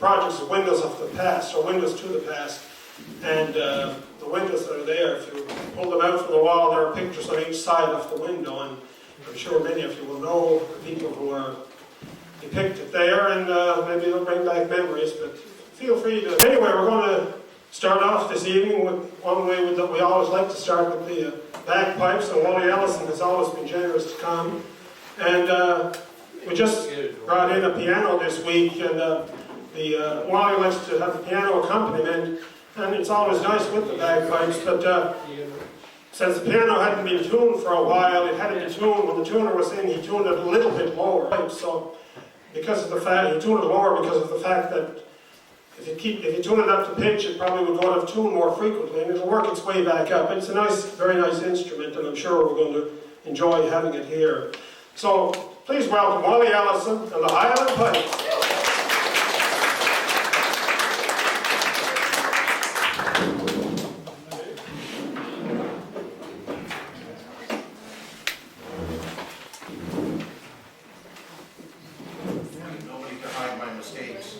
projects of windows of the past, or windows to the past. And the windows that are there, if you pull them out from the wall, there are pictures on each side of the window, and I'm sure many of you will know the people who are depicted there, and maybe it'll bring back memories, but feel free to... Anyway, we're going to start off this evening with one way that we always like to start with the bagpipes, and Wally Ellison has always been generous to come. And we just brought in a piano this week, and Wally likes to have the piano accompaniment, and it's always nice with the bagpipes, but since the piano hadn't been tuned for a while, it hadn't been tuned. When the tuner was in, he tuned it a little bit lower. So, because of the fact, he tuned it lower because of the fact that if you tune it up to pitch, it probably would go out of tune more frequently, and it'll work its way back up. It's a nice, very nice instrument, and I'm sure we're going to enjoy having it here. So, please welcome Wally Ellison and the Highland Pipes. Nobody can hide my mistakes.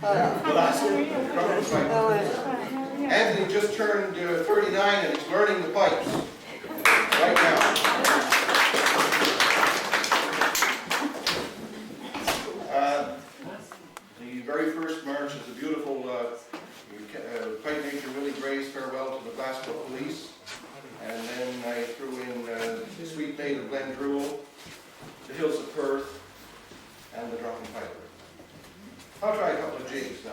The last trumpet pipe. Anthony just turned 39 and he's learning the pipes right now. The very first march is a beautiful pipe major Willie Gray's farewell to the Glasgow Police. And then I threw in the Sweet Maid of Glendrewell, the Hills of Perth, and the Drunken Piper. I'll try a couple of jigs now.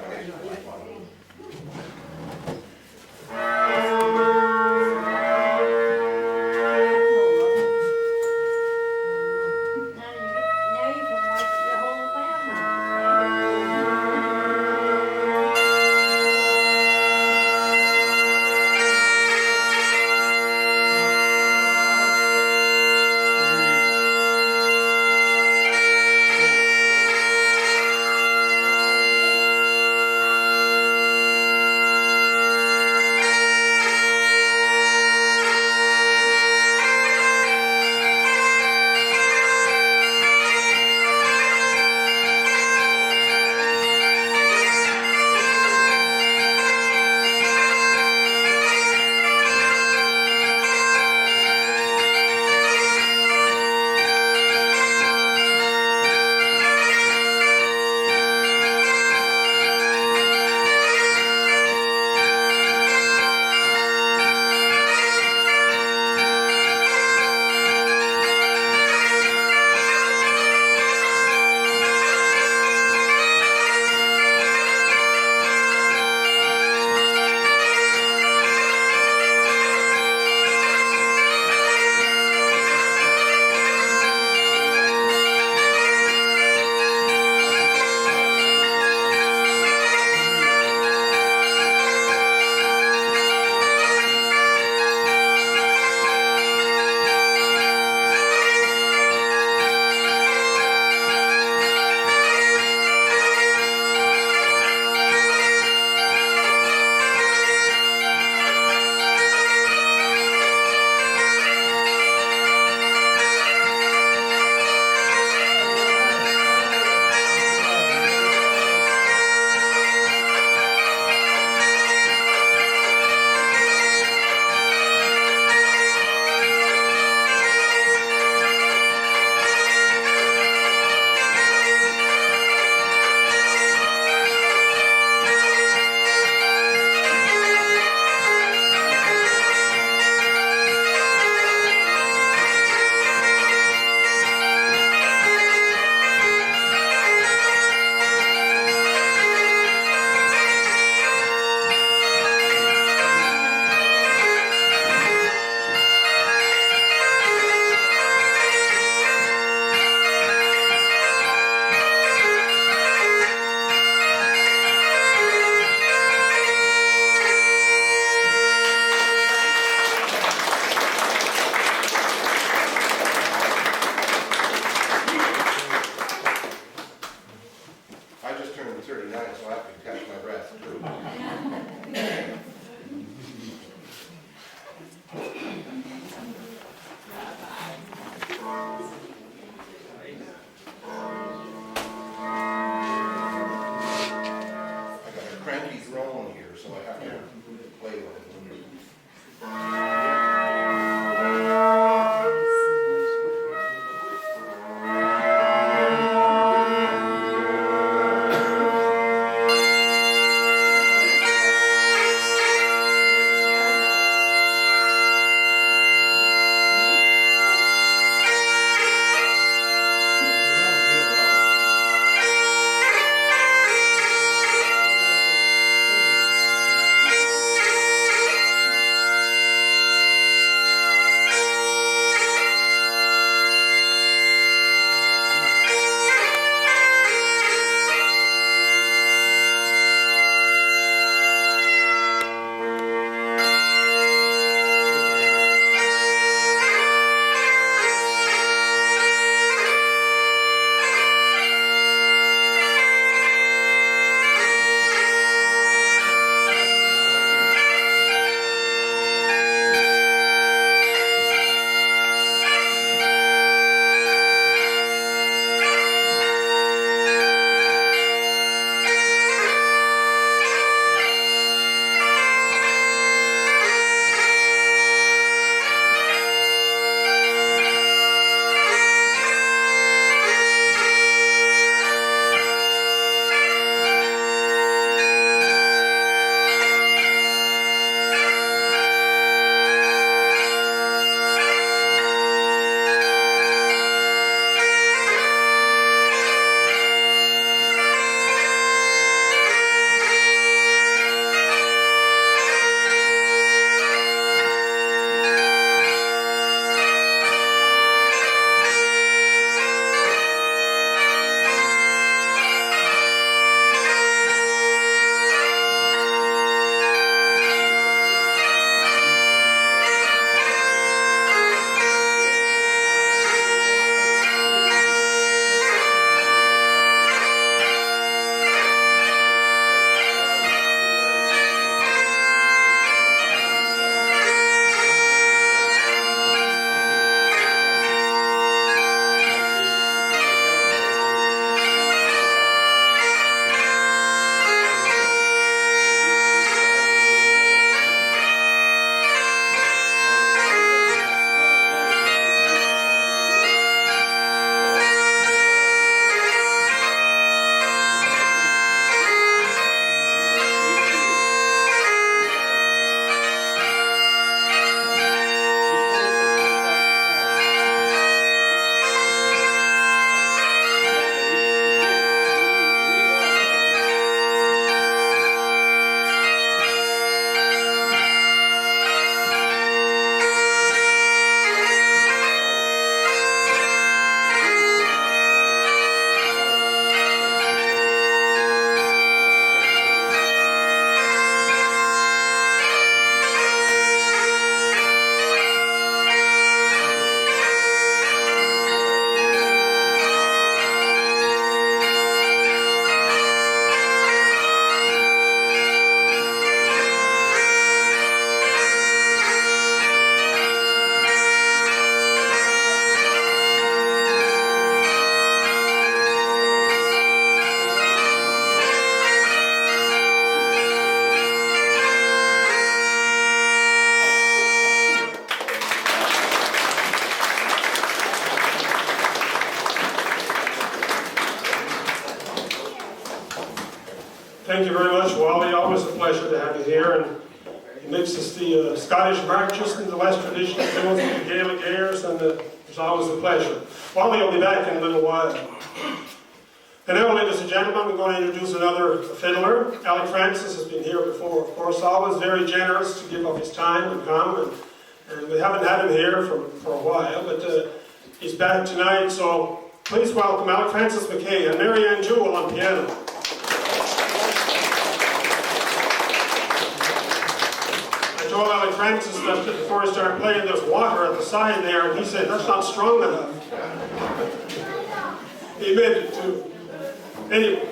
Thank you very much, Wally. Always a pleasure to have you here. And he mixes the Scottish marches and the West traditional tunes with the Gaelic airs, and it's always a pleasure. Wally will be back in a little while. And now, ladies and gentlemen, we're going to introduce another fiddler. Alec Francis has been here before, of course, always very generous to give up his time and come. And we haven't had him here for a while, but he's back tonight, so please welcome Alec Francis McKay and Mary Ann Jewell on piano. I told Alec Francis that before he started playing, there's water at the side there, and he said, that's not strong enough. He meant it too. Anyway.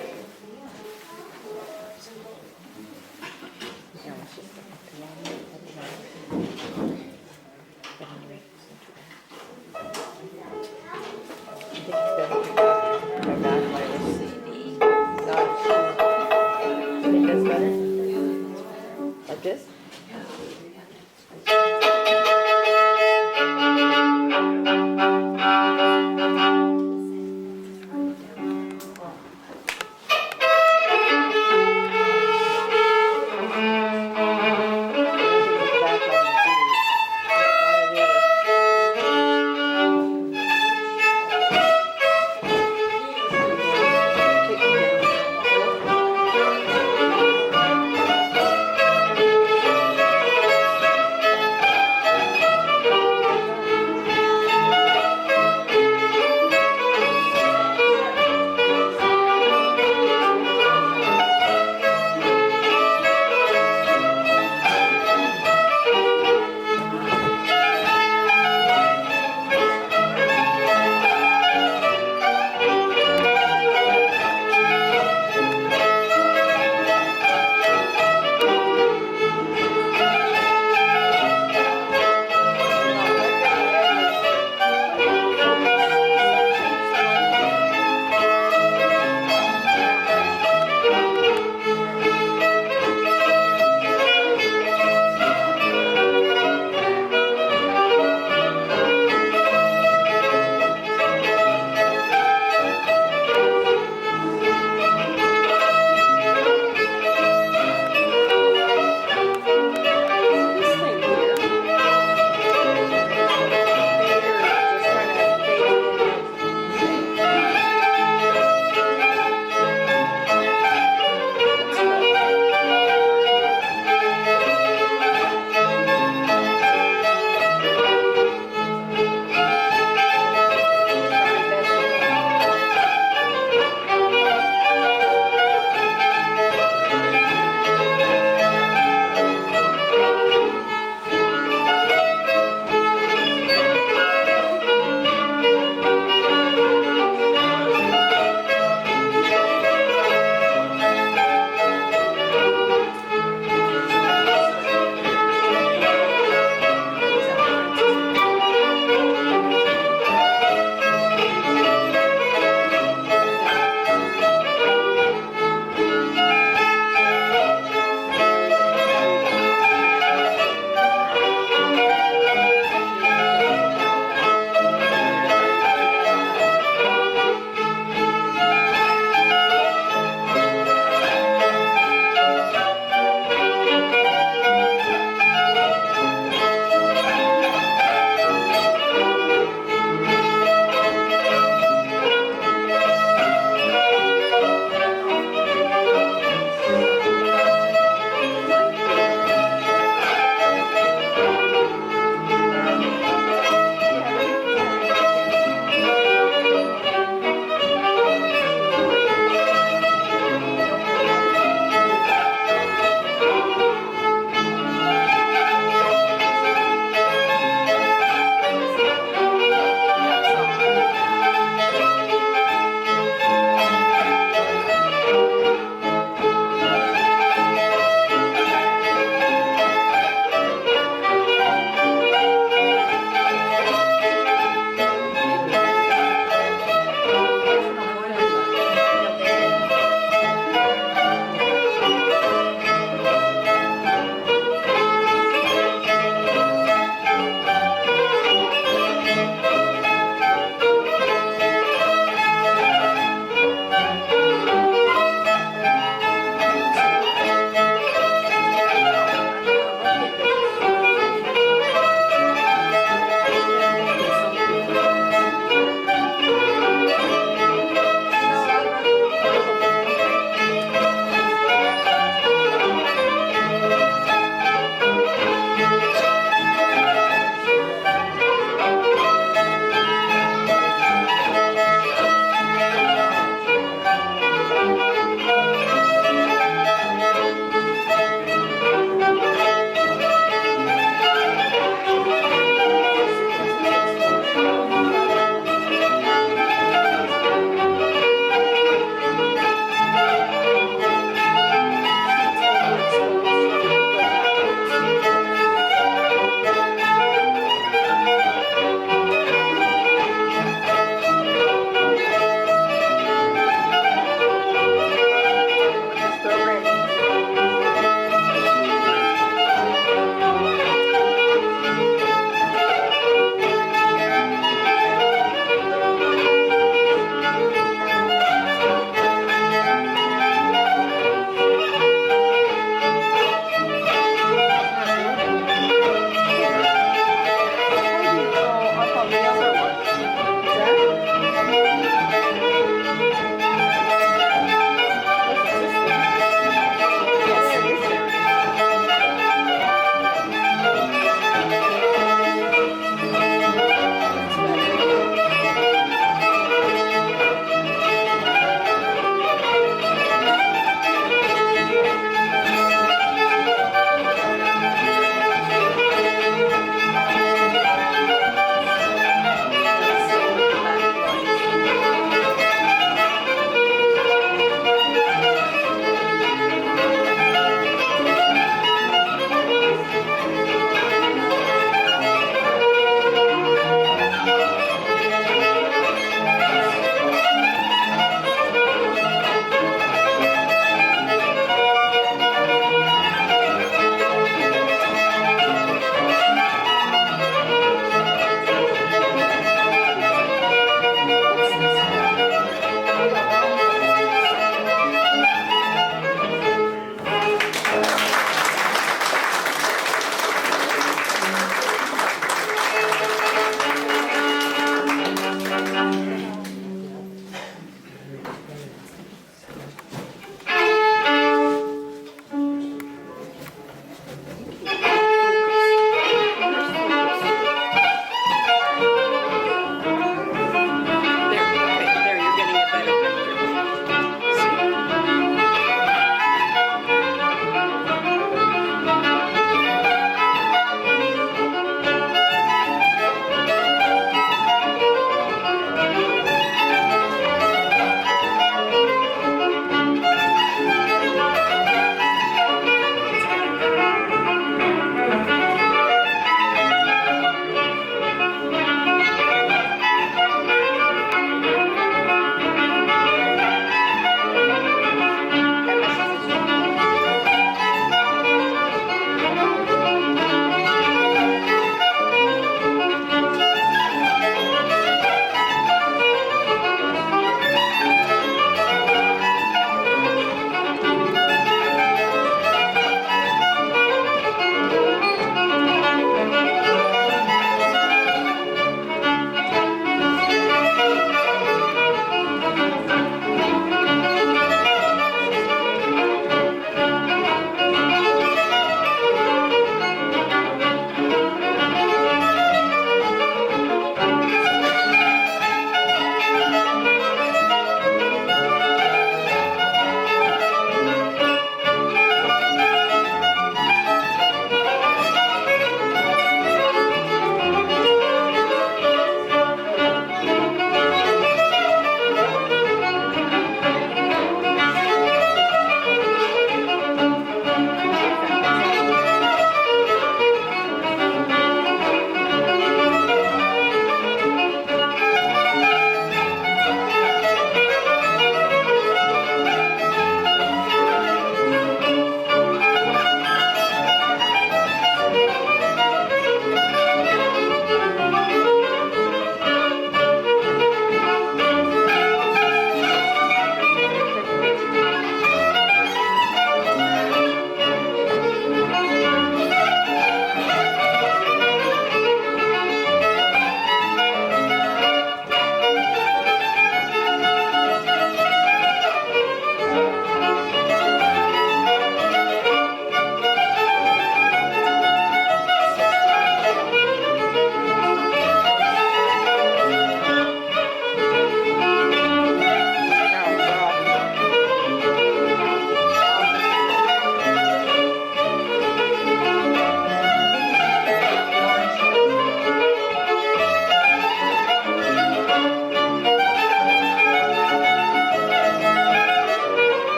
Like this?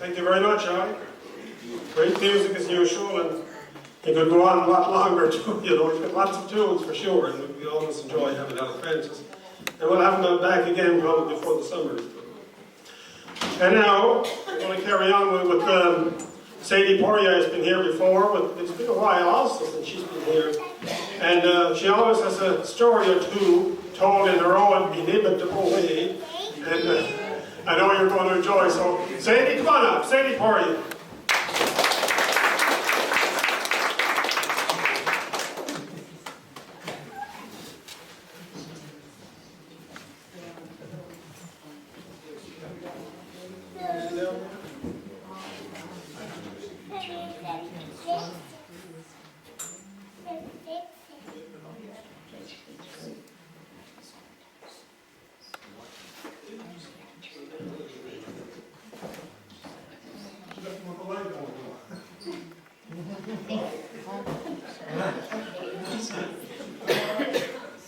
Thank you very much, Alan. Great music as usual, and you could go on a lot longer too, you know, you've got lots of tunes for sure, and we always enjoy having Alan Francis. And we'll have him back again probably before the summer. And now, we're going to carry on with Sadie Poirier has been here before, but it's been a while also since she's been here. And she always has a story or two told in her own inimitable way. And I know you're going to enjoy, so Sadie, come on up, Sadie Poirier.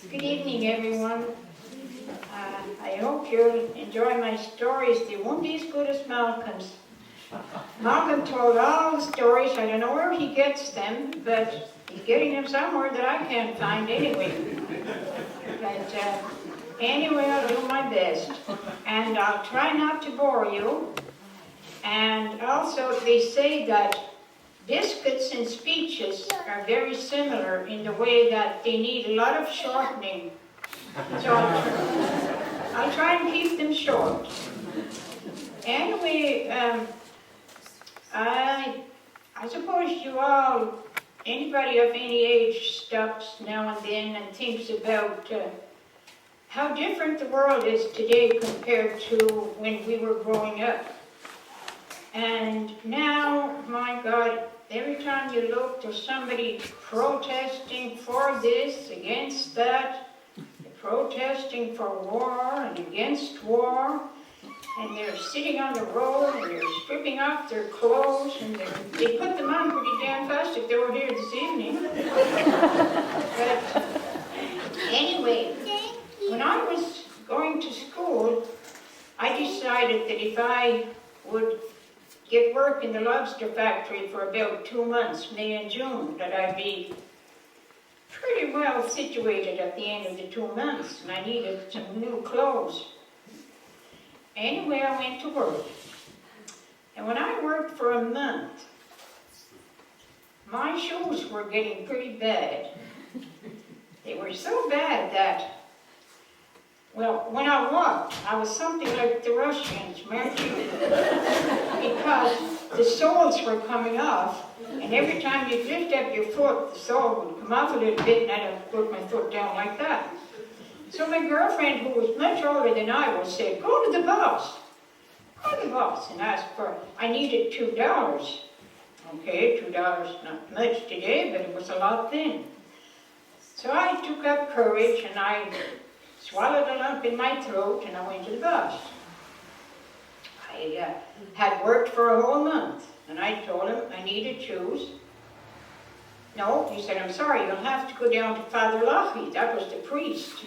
Good evening, everyone. I hope you'll enjoy my stories. They won't be as good as Malcolm's. Malcolm told all the stories. I don't know where he gets them, but he's getting them somewhere that I can't find anyway. But anyway, I'll do my best. And I'll try not to bore you. And also, they say that biscuits and speeches are very similar in the way that they need a lot of shortening. So I'll try and keep them short. Anyway, I suppose you all, anybody of any age stops now and then and thinks about how different the world is today compared to when we were growing up. And now, my God, every time you look, there's somebody protesting for this, against that, protesting for war and against war, and they're sitting on the road and they're stripping off their clothes, and they put them on pretty damn fast if they were here this evening. But anyway, when I was going to school, I decided that if I would get work in the lobster factory for about 2 months, May and June, that I'd be pretty well situated at the end of the 2 months, and I needed some new clothes. Anyway, I went to work. And when I worked for a month, my shoes were getting pretty bad. They were so bad that, well, when I walked, I was something like the Russians marching, because the soles were coming off, and every time you'd lift up your foot, the sole would come off a little bit, and I'd have to put my foot down like that. So my girlfriend, who was much older than I was, said, go to the boss. Go to the boss and ask for, I needed $2. Okay, $2, not much today, but it was a lot then. So I took up courage, and I swallowed a lump in my throat, and I went to the boss. I had worked for a whole month, and I told him I needed shoes. No, he said, I'm sorry, you'll have to go down to Father Loughy. That was the priest.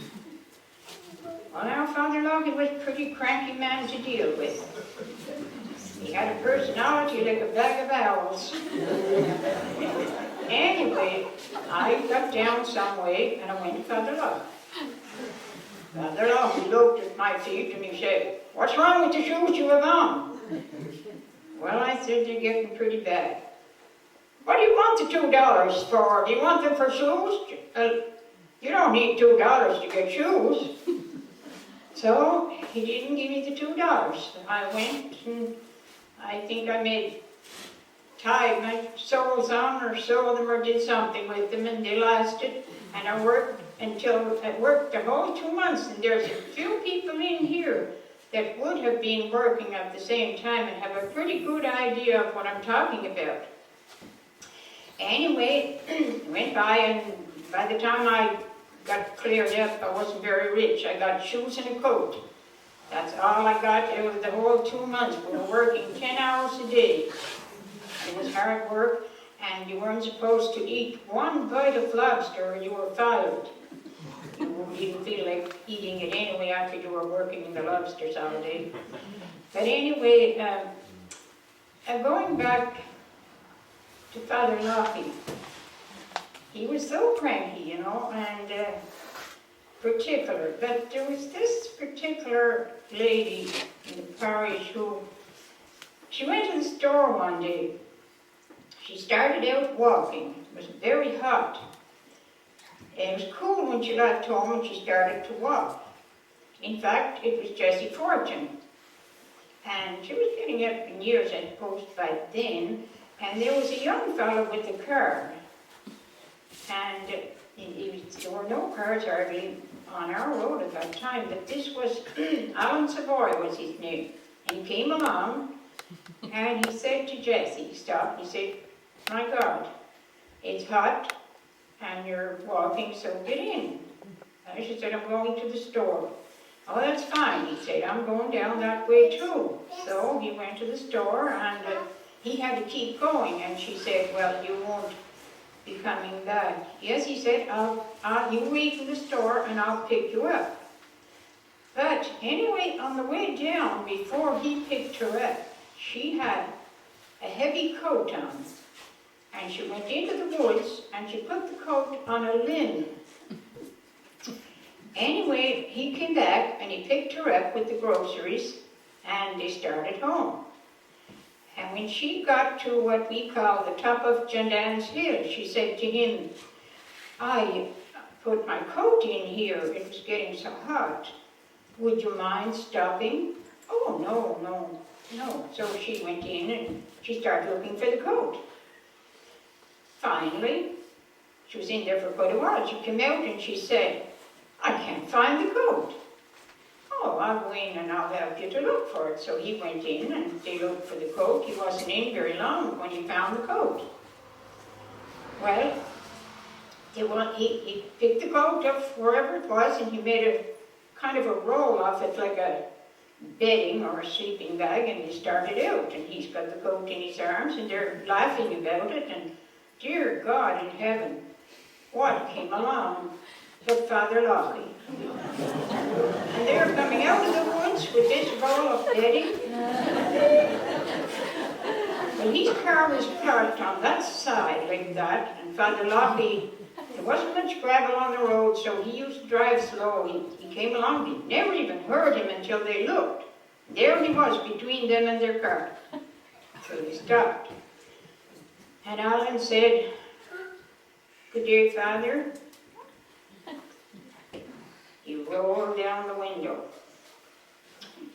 Well, now, Father Loughy was a pretty cranky man to deal with. He had a personality like a bag of owls. Anyway, I got down some way, and I went to Father Loughy. Father Loughy looked at my feet, and he said, what's wrong with the shoes you have on? Well, I said, they're getting pretty bad. What do you want the $2 for? Do you want them for shoes? You don't need $2 to get shoes. So he didn't give me the $2. I went, and I think I tied my soles on or sewed them or did something with them, and they lasted. And I worked the whole 2 months, and there's a few people in here that would have been working at the same time and have a pretty good idea of what I'm talking about. Anyway, it went by, and by the time I got cleared up, I wasn't very rich. I got shoes and a coat. That's all I got. It was the whole 2 months. We were working 10 hours a day. It was hard work, and you weren't supposed to eat one bite of lobster or you were fired. You wouldn't even feel like eating it anyway after you were working in the lobsters all day. But anyway, Going back to Father Lockie, he was so cranky, you know, and particular. But there was this particular lady in the parish who, she went to the store one day. She started out walking. It was very hot. It was cool when she got home and she started to walk. In fact, it was Jessie Fortune. And she was getting up in years, I suppose, by then. And there was a young fellow with a car. And there were no cars hardly on our road at that time, but this was, Alan Savoy was his name. And he came along, and he said to Jessie, he stopped, he said, "My God, it's hot, and you're walking, so get in." And she said, "I'm going to the store." "Oh, that's fine," he said, "I'm going down that way too." So he went to the store, and he had to keep going, and she said, "Well, you won't be coming back." "Yes," he said, you wait in the store and I'll pick you up." But anyway, on the way down, before he picked her up, she had a heavy coat on. And she went into the woods and she put the coat on a limb. Anyway, he came back and he picked her up with the groceries and they started home. And when she got to what we call the top of Jandan's Hill, she said to him, "I put my coat in here, it was getting so hot. Would you mind stopping?" "Oh, no. So she went in and she started looking for the coat. Finally, she was in there for quite a while. She came out and she said, "I can't find the coat." "Oh, I'll go in and I'll help you to look for it." So he went in and they looked for the coat. He wasn't in very long when he found the coat. Well, he picked the coat up wherever it was and he made a kind of a roll off it like a bedding or a sleeping bag, and he started out and he's got the coat in his arms and they're laughing about it, and dear God in heaven, what came along but Father Lockie. And they were coming out of the woods with this roll of bedding. Well, his car was parked on that side like that, and Father Lockie, there wasn't much gravel on the road, so he used to drive slow. He came along, they never even heard him until they looked. There he was between them and their car. So they stopped. And Alan said, "Good day, Father." He rolled down the window.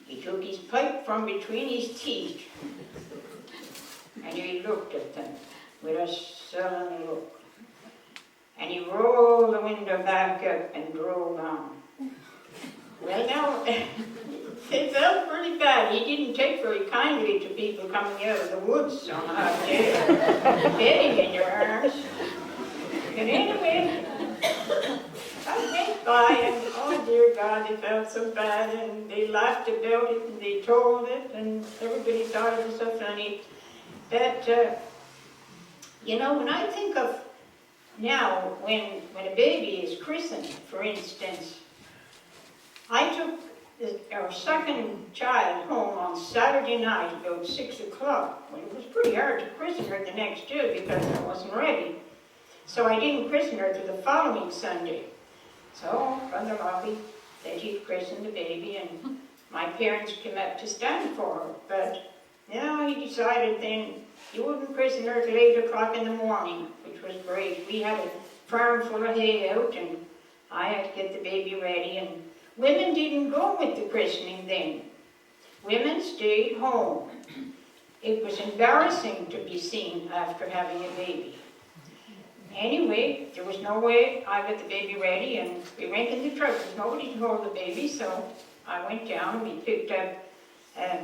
He took his pipe from between his teeth and he looked at them with a sullen look. And he rolled the window back up and drove on. Well, now, it felt pretty bad. He didn't take very kindly to people coming out of the woods on a hot day, bedding in your arms. But anyway, I went by and, oh dear God, they felt so bad and they laughed about it and they told it and everybody thought it was so funny. But, you know, when I think of now, when a baby is christened, for instance, I took our second child home on Saturday night about 6 o'clock. Well, it was pretty hard to christen her the next day because I wasn't ready. So I didn't christen her till the following Sunday. So Brother Lockie said he'd christen the baby, and my parents came up to stand for her. But now he decided then he wouldn't christen her till 8 o'clock in the morning, which was great. We had a farm full of hay out, and I had to get the baby ready. And women didn't go with the christening then. Women stayed home. It was embarrassing to be seen after having a baby. Anyway, there was no way. I got the baby ready, and we went in the truck. There was nobody to hold the baby, so I went down. We picked up a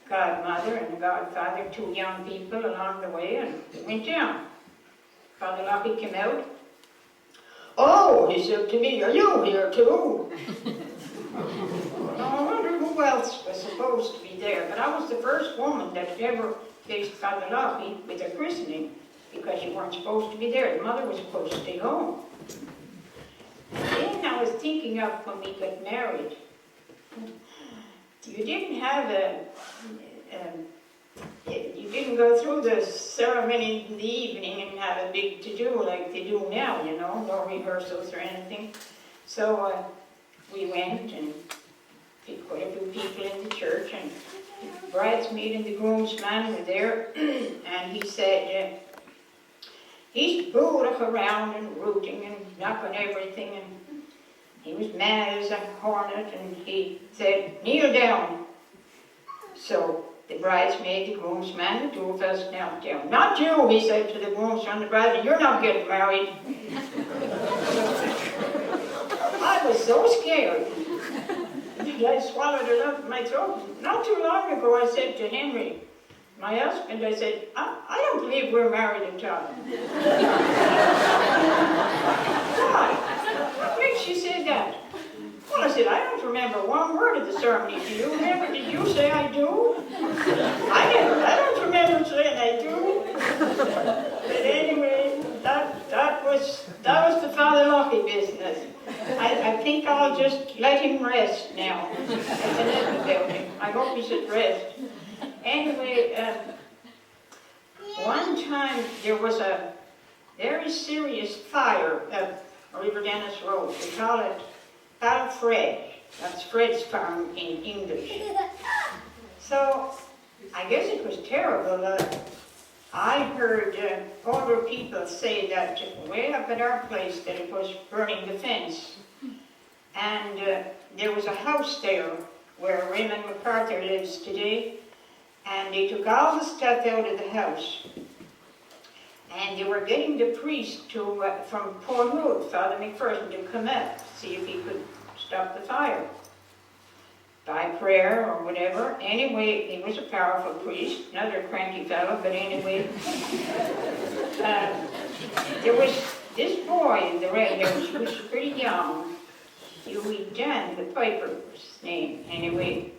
godmother and a godfather, 2 young people along the way, and we went down. Father Lockie came out. "Oh," he said to me, "are you here too?" I wonder who else was supposed to be there, but I was the first woman that ever faced Father Lockie with a christening, because you weren't supposed to be there. The mother was supposed to stay home. And then I was thinking of when we got married. You didn't have you didn't go through the ceremony in the evening and have a big to-do like they do now, you know, no rehearsals or anything. So we went and picked quite a few people in the church, and the bridesmaid and the groomsman were there, and he said, he's booing around and rooting and knocking everything, and he was mad as a hornet, and he said, kneel down. So the bridesmaid, the groomsman, the two of us knelt down. Not you, he said to the groomsman, the bride, you're not getting married. I was so scared that I swallowed it up in my throat. Not too long ago, I said to Henry, my husband, I said, I don't believe we're married at all. Why? What makes you say that? Well, I said, I don't remember one word of the ceremony. Do you remember? Did you say I do? I don't remember saying I do. But anyway, that was the Father Lockie business. I think I'll just let him rest now. That's enough about him. I hope he's at rest. Anyway, one time there was a very serious fire at River Dennis Road. We call it Battle Fred. That's Fred's farm in English. So I guess it was terrible. I heard older people say that way up at our place that it was burning the fence. And there was a house there where Raymond MacArthur lives today. And they took all the stuff out of the house. And they were getting the priest from Port Road, Father McPherson, to come up, see if he could stop the fire by prayer or whatever. Anyway, he was a powerful priest, another cranky fellow, but anyway. There was this boy in the red house, he was pretty young. Huey Dunn, the piper was his name. Anyway,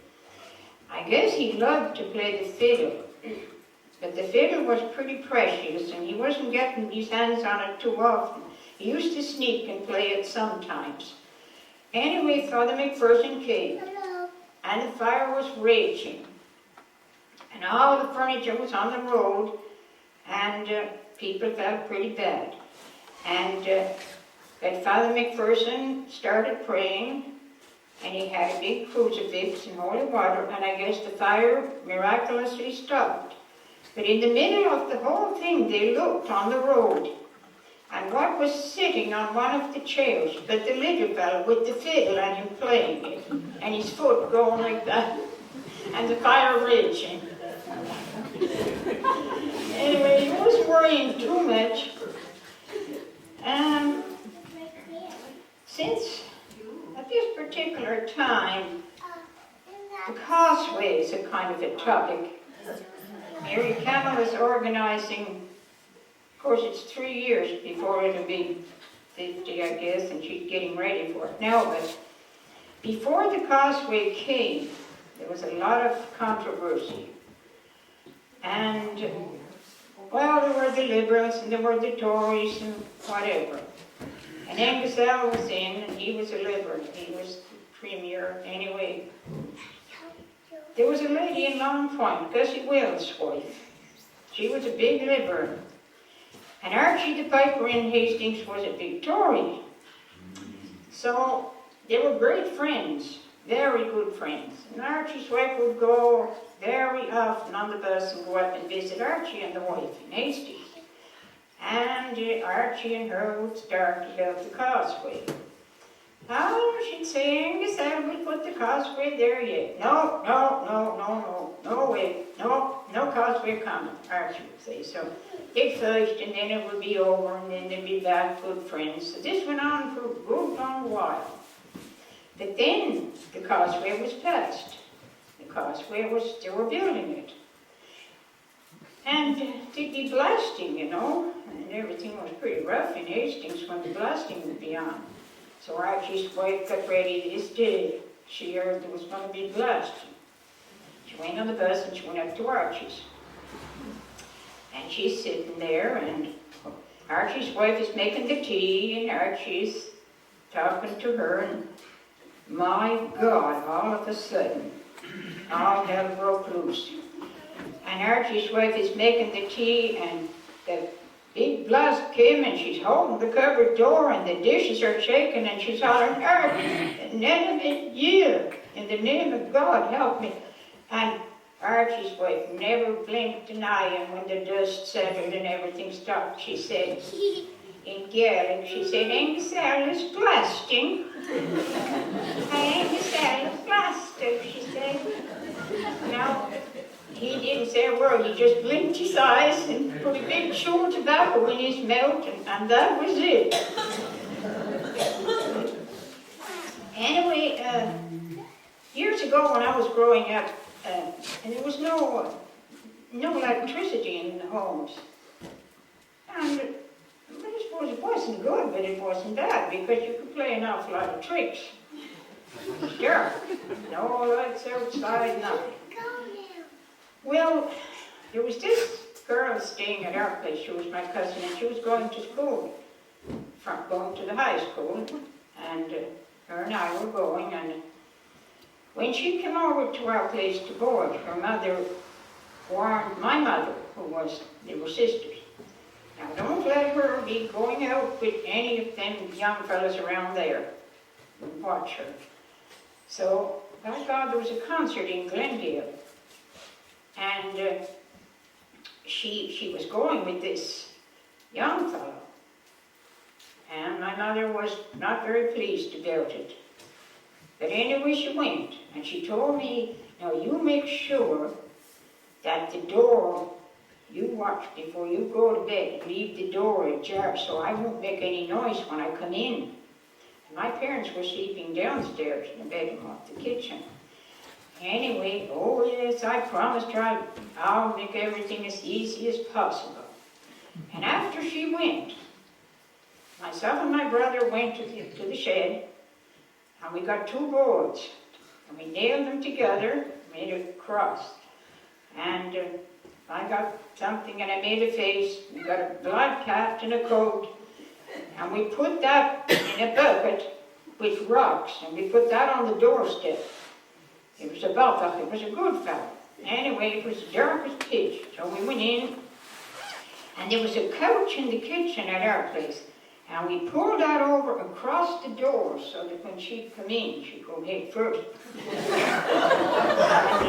I guess he loved to play the fiddle. But the fiddle was pretty precious, and he wasn't getting his hands on it too often. He used to sneak and play it sometimes. Anyway, Father McPherson came, and the fire was raging. And all the furniture was on the road, and people felt pretty bad. And but Father McPherson started praying, and he had a big crucifix and holy water, and I guess the fire miraculously stopped. But in the middle of the whole thing, they looked on the road, and what was sitting on one of the chairs but the little fellow with the fiddle and him playing it, and his foot going like that, and the fire raging. Anyway, he wasn't worrying too much. Since at this particular time, the causeway is a kind of a topic. Mary Campbell is organizing, of course it's 3 years before it'll be 50, I guess, and she's getting ready for it now, but before the causeway came, there was a lot of controversy. And, well, there were the Liberals and there were the Tories and whatever. And Angus L was in, and he was a Liberal. He was the Premier anyway. There was a lady in Long Point, Gussie Wells' wife. She was a big Liberal. And Archie the piper in Hastings was a big Tory. So they were great friends, very good friends. And Archie's wife would go very often on the bus and go up and visit Archie and the wife in Hastings. And Archie and her would start about the causeway. Oh, she'd say, Angus, we'll put the causeway there yet. No way, no causeway coming, Archie would say. So they'd fight, and then it would be over, and then they'd be back good friends. So this went on for a good long while. But then the causeway was passed. The causeway was, they were building it. And they'd be blasting, you know, and everything was pretty rough in Hastings when the blasting would be on. So Archie's wife got ready this day. She heard there was going to be blasting. She went on the bus and she went up to Archie's. And she's sitting there, and Archie's wife is making the tea, and Archie's talking to her, and my God, all of a sudden, all hell broke loose. and Archie's wife is making the tea, and the big blast came, and she's holding the cupboard door, and the dishes are shaking, and she's hollering, Archie, none of it, you, in the name of God, help me. And Archie's wife never blinked an eye, and when the dust settled and everything stopped, she said, in Gaelic, she said, Angus blasting. Angus blasting, she said. Now, he didn't say a word, he just blinked his eyes and put a big chew of tobacco in his mouth, and that was it. Anyway, years ago when I was growing up, and there was no electricity in the homes. And I suppose it wasn't good, but it wasn't bad, because you could play an awful lot of tricks. It was dark. No lights outside, nothing. Well, there was this girl staying at our place. She was my cousin, and she was going to school, going to the high school, and her and I were going, and when she came over to our place to board, her mother warned my mother, they were sisters. Now, don't let her be going out with any of them young fellas around there. Watch her. So, by God, there was a concert in Glendale. And she was going with this young fellow. And my mother was not very pleased about it. But anyway, she went. And she told me, now you make sure that the door, you watch before you go to bed, leave the door ajar so I won't make any noise when I come in. And my parents were sleeping downstairs in the bedroom off the kitchen. Anyway, oh yes, I promised her I'll make everything as easy as possible. And after she went, myself and my brother went to the shed, and we got 2 boards, and we nailed them together, made a cross. And I got something, and I made a face. We got a black hat and a coat, and we put that in a bucket with rocks, and we put that on the doorstep. It was a Balthach, it was a good fellow. Anyway, it was dark as pitch, so we went in, and there was a couch in the kitchen at our place, and we pulled that over across the door so that when she'd come in, she'd go head first. And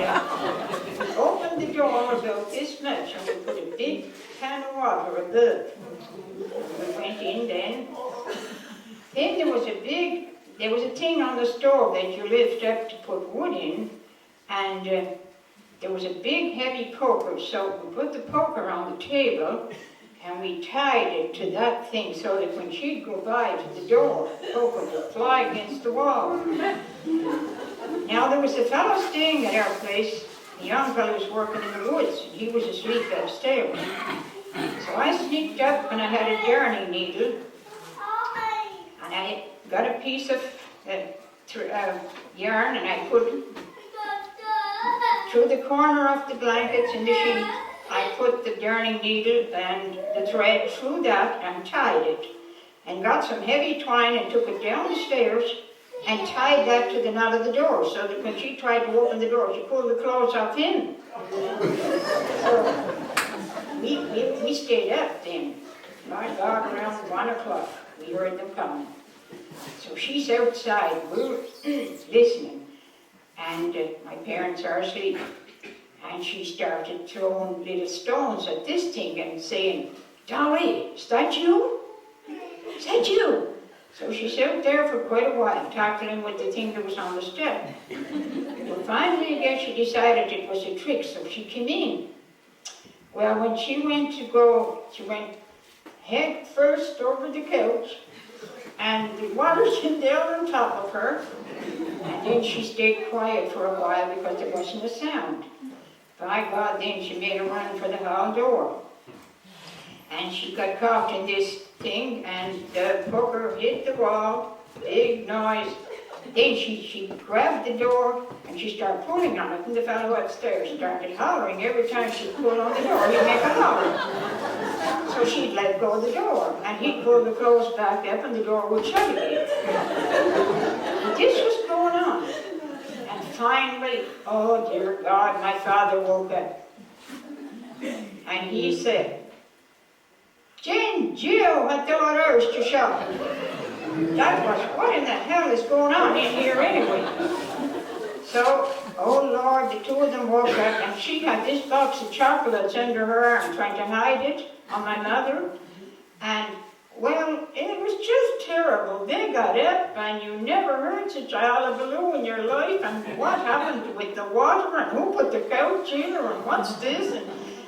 we opened the door about this much, and we put a big can of water above. And we went in then. Then there was a thing on the stove that you lift up to put wood in, and there was a big heavy poker, so we put the poker on the table, and we tied it to that thing so that when she'd go by to the door, the poker would fly against the wall. Now there was a fellow staying at our place, a young fellow was working in the woods, and he was asleep upstairs. So I sneaked up, and I had a darning needle, and I got a piece of yarn, and I put through the corner of the blankets in the sheet, I put the darning needle and the thread through that and tied it, and got some heavy twine and took it down the stairs and tied that to the knot of the door, so that when she tried to open the door, she pulled the clothes off him. So we stayed up then. My God, around 1 o'clock, we heard them coming. So she's outside, we're listening, and my parents are asleep. And she started throwing little stones at this thing and saying, Dolly, is that you? Is that you? So she's out there for quite a while, tackling with the thing that was on the step. Well, finally, I guess she decided it was a trick, so she came in. Well, when she went to go, she went head first over the couch, and the water came down on top of her, and then she stayed quiet for a while because there wasn't a sound. By God, then she made a run for the hall door. And she got caught in this thing, and the poker hit the wall, big noise. Then she grabbed the door, and she started pulling on it, and the fellow upstairs started hollering. Every time she pulled on the door, he'd make a holler. So she'd let go of the door, and he'd pull the clothes back up, and the door would shut again. This was going on. And finally, oh dear God, my father woke up. And he said, Jen, Jill had daughters to shop. That was, what in the hell is going on in here anyway? So, oh Lord, the two of them woke up, and she had this box of chocolates under her arm, trying to hide it on my mother. And, well, it was just terrible. They got up, and you never heard such a hullabaloo in your life, and what happened with the water, and who put the couch here, and what's this,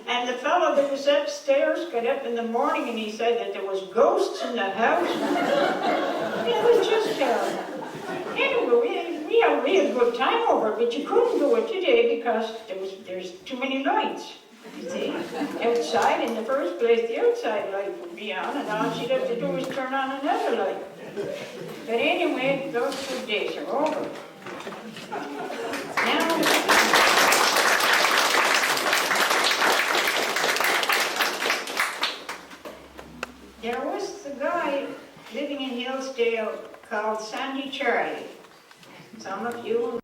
and the fellow that was upstairs got up in the morning, and he said that there was ghosts in the house. It was just terrible. Anyway, we had a real good time over it, but you couldn't do it today because there's too many lights. You see, outside in the first place, the outside light would be on, and all she'd have to do is turn on another light. But anyway, those good days are over. Now, there was a guy living in Hillsdale called Sandy Charlie. Some of you